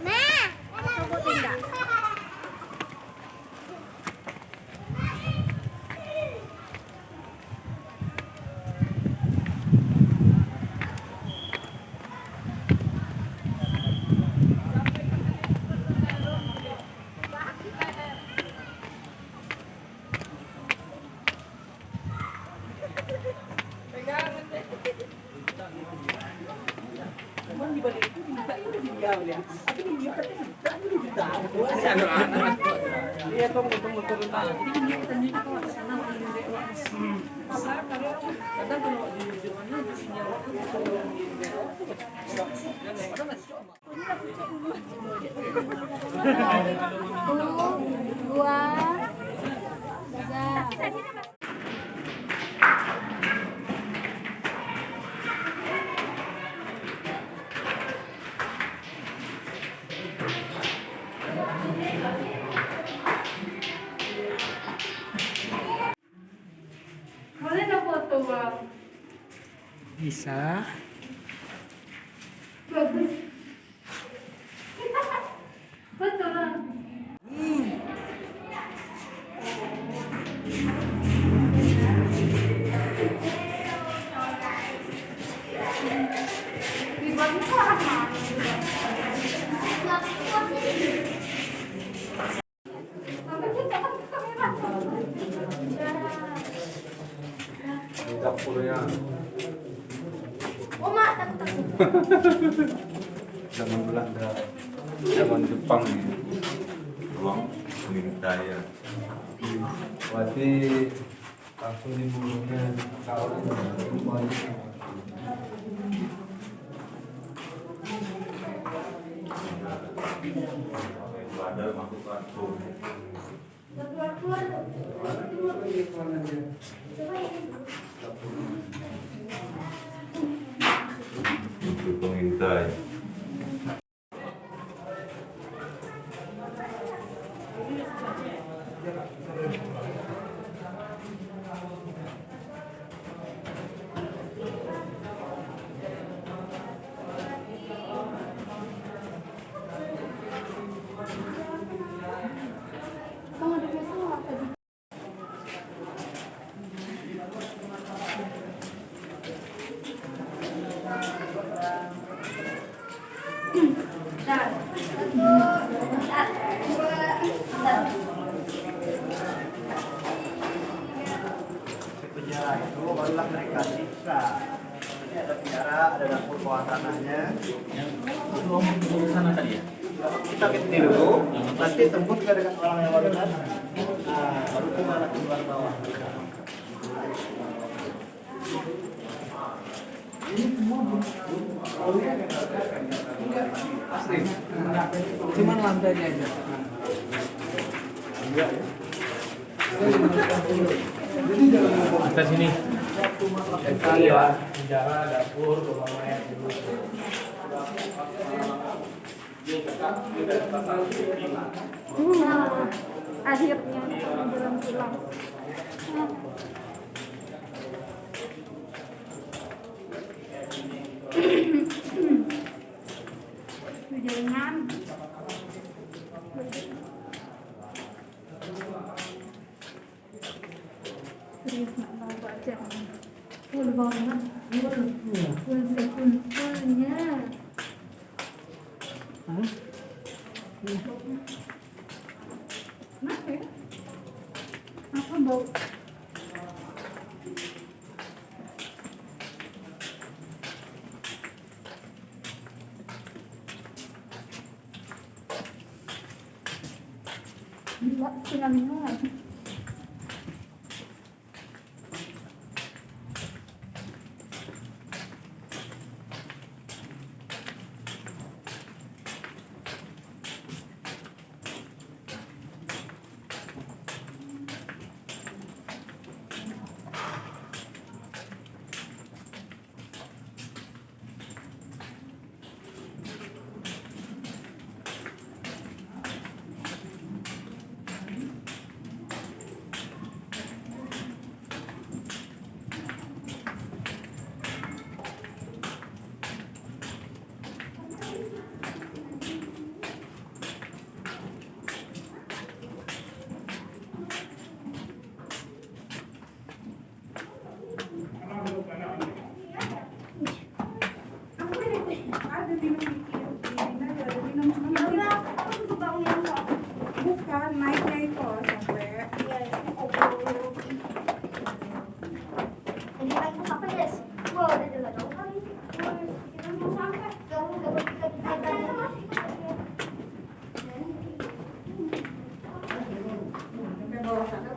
Nah, sebutin nggak? Iya, tunggu turun tangan. Jadi ini kita nih itu ada sana di dewas. Kadang kalau di Jerman di sini waktu itu di dewas. Kadang nggak cocok. Dua, tiga. Boleh dong foto, Bang? Bisa. Bagus. Betul, Bang. Di bawah itu apa? Dapurnya Oma, takut. zaman Belanda, zaman Jepang nih, ruang pengintaian. Berarti langsung dibunuhnya kawan ada masuk langsung. Itu pengintai. Penjara itu barulah mereka siksa. Ini ada penjara, ada dapur bawah tanahnya. Belum di sana tadi ya. Kita ganti dulu, nanti tembus ke dekat orang yang baru datang. Nah, baru ke mana keluar bawah. Asli. Cuman lantainya aja. Atas sini. Iya, penjara, dapur, rumah mayat dulu. Akhirnya belum pulang. Jangan. Serius nak bawa aja. Full banget. Fullnya. Kenapa ya? Apa bau? Gila, sinangnya. Bukan, naiknya itu sampai. Iya, jadi lagi apa ya? Wah, udah jalan jauh kali. Kita mau sampai. Kamu udah bisa Sampai bawah sana.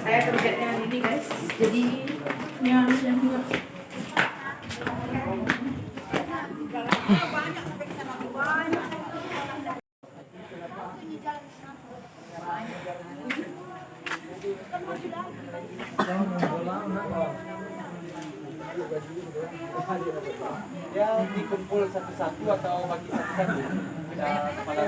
Saya kerjanya ini guys, jadi yang juga. Ya dikumpul satu-satu atau bagi satu-satu. Kepada